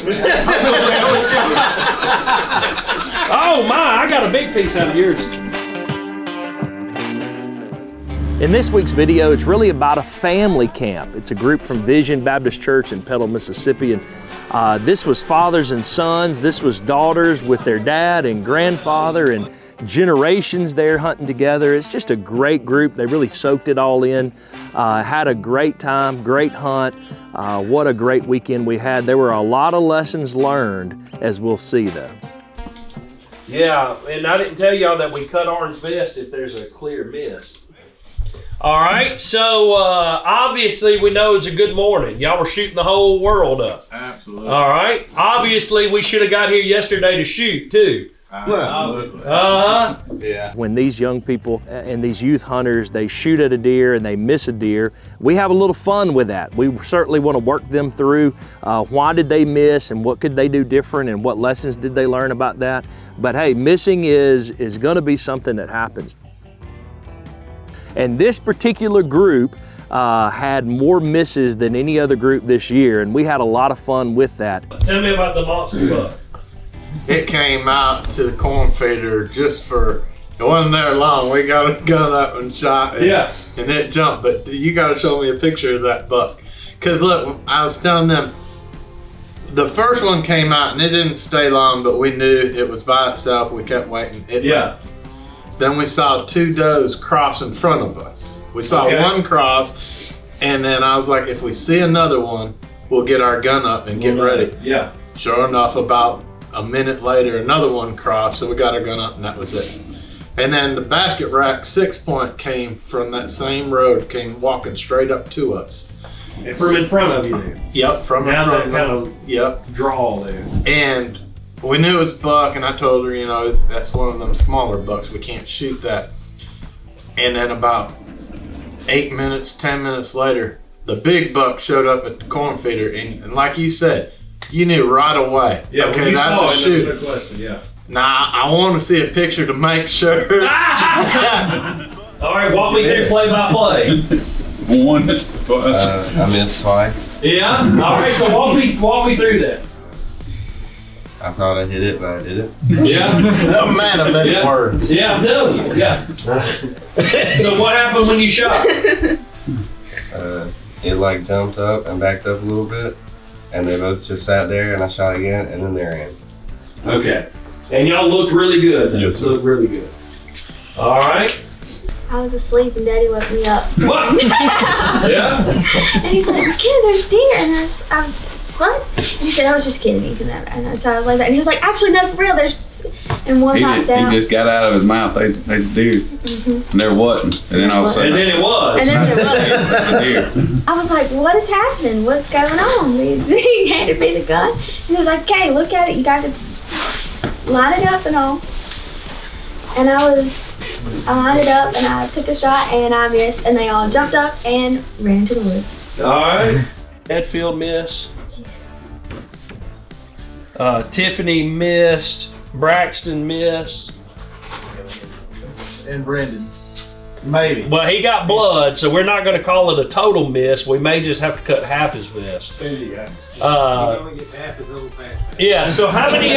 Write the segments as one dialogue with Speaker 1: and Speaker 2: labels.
Speaker 1: Oh my, I got a big piece out of yours.
Speaker 2: In this week's video, it's really about a family camp. It's a group from Vision Baptist Church in Petal, Mississippi. And this was fathers and sons. This was daughters with their dad and grandfather and generations there hunting together. It's just a great group. They really soaked it all in. Had a great time, great hunt. What a great weekend we had. There were a lot of lessons learned, as we'll see though.
Speaker 1: Yeah, and I didn't tell y'all that we cut orange vest if there's a clear miss. All right, so obviously we know it's a good morning. Y'all were shooting the whole world up.
Speaker 3: Absolutely.
Speaker 1: All right, obviously we should have got here yesterday to shoot too.
Speaker 3: Yeah.
Speaker 2: When these young people and these youth hunters, they shoot at a deer and they miss a deer, we have a little fun with that. We certainly want to work them through why did they miss and what could they do different and what lessons did they learn about that. But hey, missing is going to be something that happens. And this particular group had more misses than any other group this year, and we had a lot of fun with that.
Speaker 1: Tell me about the monster buck.
Speaker 3: It came out to the corn feeder just for, it wasn't there long. We got a gun up and shot it,
Speaker 1: Yeah.
Speaker 3: and it jumped. But you got to show me a picture of that buck. Because look, I was telling them, the first one came out and it didn't stay long, but we knew it was by itself. We kept waiting. It
Speaker 1: Yeah.
Speaker 3: Then we saw two does cross in front of us. We saw one cross, and then I was like, if we see another one, we'll get our gun up and get ready.
Speaker 1: Yeah.
Speaker 3: Sure enough, about a minute later, another one crossed, so we got our gun up and that was it. And then the basket rack 6-point came from that same road, came walking straight up to us.
Speaker 1: And from in front of you there.
Speaker 3: Yep, from in
Speaker 1: Now
Speaker 3: front
Speaker 1: that
Speaker 3: of
Speaker 1: kind
Speaker 3: us.
Speaker 1: of
Speaker 3: Yep.
Speaker 1: draw there.
Speaker 3: And we knew it was buck, and I told her, you know, that's one of them smaller bucks. We can't shoot that. And then about 8 minutes, 10 minutes later, the big buck showed up at the corn feeder, and like you said, you knew right away.
Speaker 1: Yeah,
Speaker 3: okay,
Speaker 1: when you
Speaker 3: that's
Speaker 1: saw
Speaker 3: a
Speaker 1: it,
Speaker 3: shoot.
Speaker 1: there was no question, yeah.
Speaker 3: Nah, I want to see a picture to make sure.
Speaker 1: All right, walk me through play by play.
Speaker 4: One.
Speaker 5: I missed twice.
Speaker 1: Yeah? All right, so walk me through that.
Speaker 5: I thought I hit it, but I didn't.
Speaker 1: Yeah?
Speaker 3: Oh man, I bet
Speaker 1: Yeah.
Speaker 3: words.
Speaker 1: Yeah, I'm telling you, yeah. So what happened when you shot?
Speaker 5: It like jumped up and backed up a little bit, and they both just sat there, and I shot again, and then they ran.
Speaker 1: Okay. And y'all looked really good.
Speaker 4: Yes, sir.
Speaker 1: Looked really good. All right.
Speaker 6: I was asleep and Daddy woke me up.
Speaker 1: What? Yeah?
Speaker 6: And he's like, "Kid, there's deer." And I was, what? And he said, "I was just kidding you." And so I was like, and he was like, "Actually, no, for real, there's," and one popped out.
Speaker 4: He just got out of his mouth. There's a deer. And there wasn't. And then all of a
Speaker 1: And
Speaker 4: sudden,
Speaker 1: then it was.
Speaker 6: And then it was.
Speaker 4: a deer.
Speaker 6: I was like, "What is happening? What's going on?" He handed me the gun. And he was like, "Okay, look at it. You got to line it up and all." And I lined it up and I took a shot and I missed, and they all jumped up and ran into the woods.
Speaker 1: All right. Edfield missed. Tiffany missed. Braxton missed.
Speaker 3: And Brendan. Maybe.
Speaker 1: Well, he got blood, so we're not going to call it a total miss. We may just have to cut half his vest. Yeah. So how many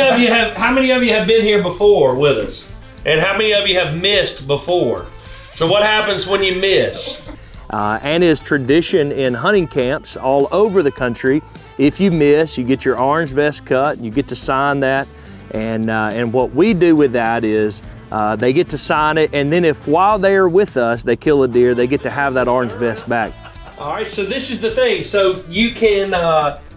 Speaker 1: of you have been here before with us, and how many of you have missed before? So what happens when you miss?
Speaker 2: And is tradition in hunting camps all over the country. If you miss, you get your orange vest cut, and you get to sign that. And what we do with that is they get to sign it, and then if while they are with us, they kill a deer, they get to have that orange vest back.
Speaker 1: All right, so this is the thing. So you can,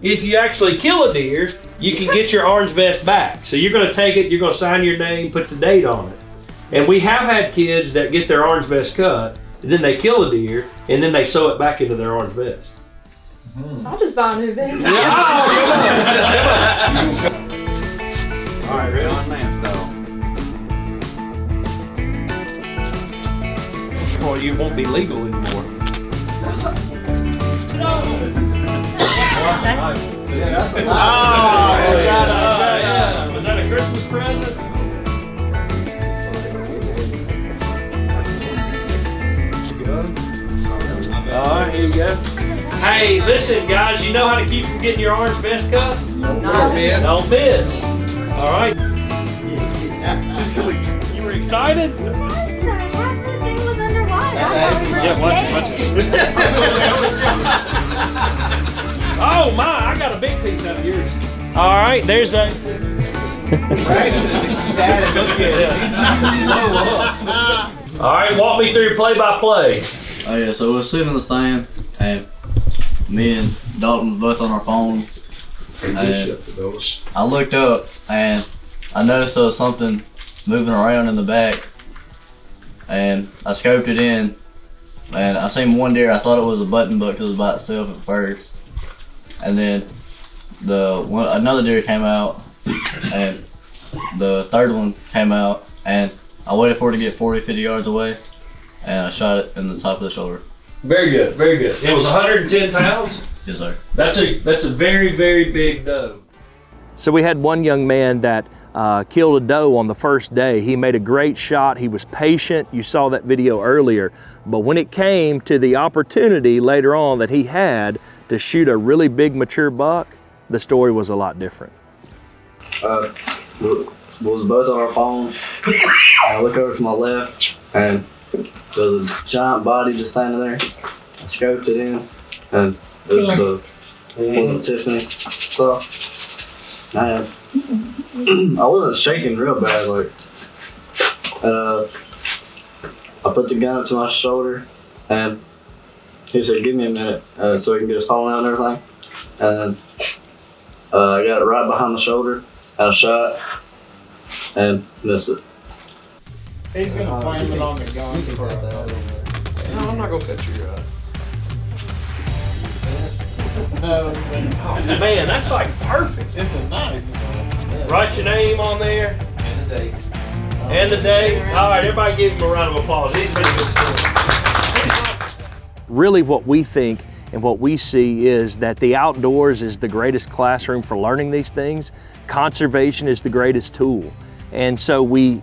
Speaker 1: if you actually kill a deer, you can get your orange vest back. So you're gonna take it, you're gonna sign your name, put the date on it. And we have had kids that get their orange vest cut, and then they kill a deer, and then they sew it back into their orange vest.
Speaker 7: I'll just buy a new vest.
Speaker 1: All right, ready?
Speaker 4: Man style.
Speaker 1: Or you won't be legal anymore. Was that a Christmas present? All right, here you go. Hey, listen, guys, you know how to keep from getting your orange vest cut?
Speaker 7: Not
Speaker 1: Don't miss. All right. You were excited?
Speaker 6: Half the thing was underwater. I thought we were dead.
Speaker 1: Oh my, I got a big piece out of yours. All right, there's a. All right, walk me through play-by-play.
Speaker 8: Oh yeah, so we were sitting in the stand, and me and Dalton was both on our phones. And I looked up, and I noticed there was something moving around in the back, and I scoped it in, and I seen one deer. I thought it was a button buck because it was by itself at first, and then another deer came out, and the third one came out, and I waited for it to get 40, 50 yards away, and I shot it in the top of the shoulder.
Speaker 1: Very good, very good. It was 110 pounds?
Speaker 8: Yes, sir.
Speaker 1: That's a very, very big doe.
Speaker 2: So we had one young man that killed a doe on the first day. He made a great shot. He was patient. You saw that video earlier. But when it came to the opportunity later on that he had to shoot a really big mature buck, the story was a lot different.
Speaker 8: We was both on our phones. I look over to my left, and there's a giant body just standing there. I scoped it in, and it was the Tiffany. So I wasn't shaking real bad, like. I put the gun up to my shoulder, and he said, "Give me a minute," so he can get his phone out and everything. And I got it right behind the shoulder, and I shot, and missed it.
Speaker 3: He's gonna blame it on the gun for
Speaker 5: No, I'm not gonna cut your
Speaker 3: No,
Speaker 1: Oh, man, that's like perfect.
Speaker 3: it's a nice one.
Speaker 1: Write your name on there.
Speaker 5: and the date.
Speaker 1: And the day. All right, everybody give him a round of applause. He's been a good sport.
Speaker 2: Really what we think and what we see is that the outdoors is the greatest classroom for learning these things. Conservation is the greatest tool. And so we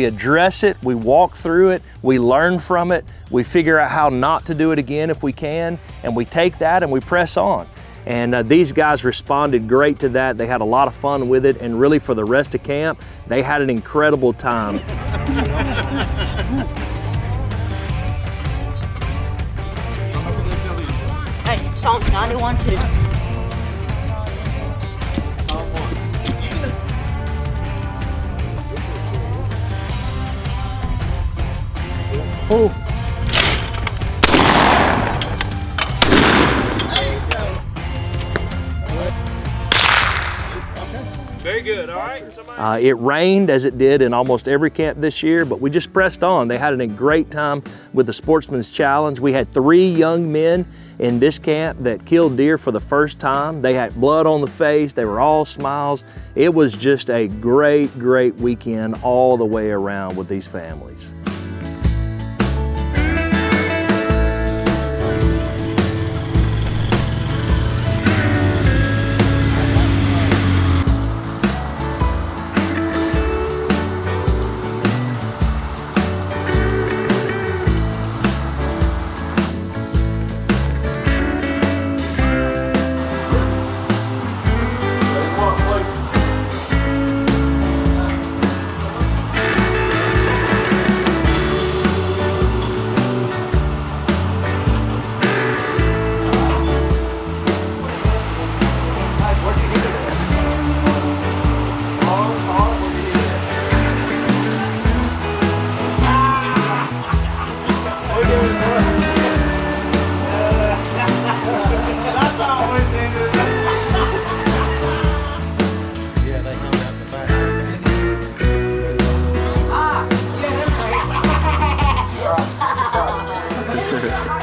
Speaker 2: address it, we walk through it, we learn from it, we figure out how not to do it again if we can, and we take that and we press on. And these guys responded great to that. They had a lot of fun with it, and really for the rest of camp, they had an incredible time.
Speaker 9: Hey, song 91 too.
Speaker 2: Oh.
Speaker 1: Very good, all right.
Speaker 2: It rained as it did in almost every camp this year, but we just pressed on. They had a great time with the Sportsman's Challenge. We had 3 young men in this camp that killed deer for the first time. They had blood on the face. They were all smiles. It was just a great, great weekend all the way around with these families.
Speaker 9: Ah, yeah.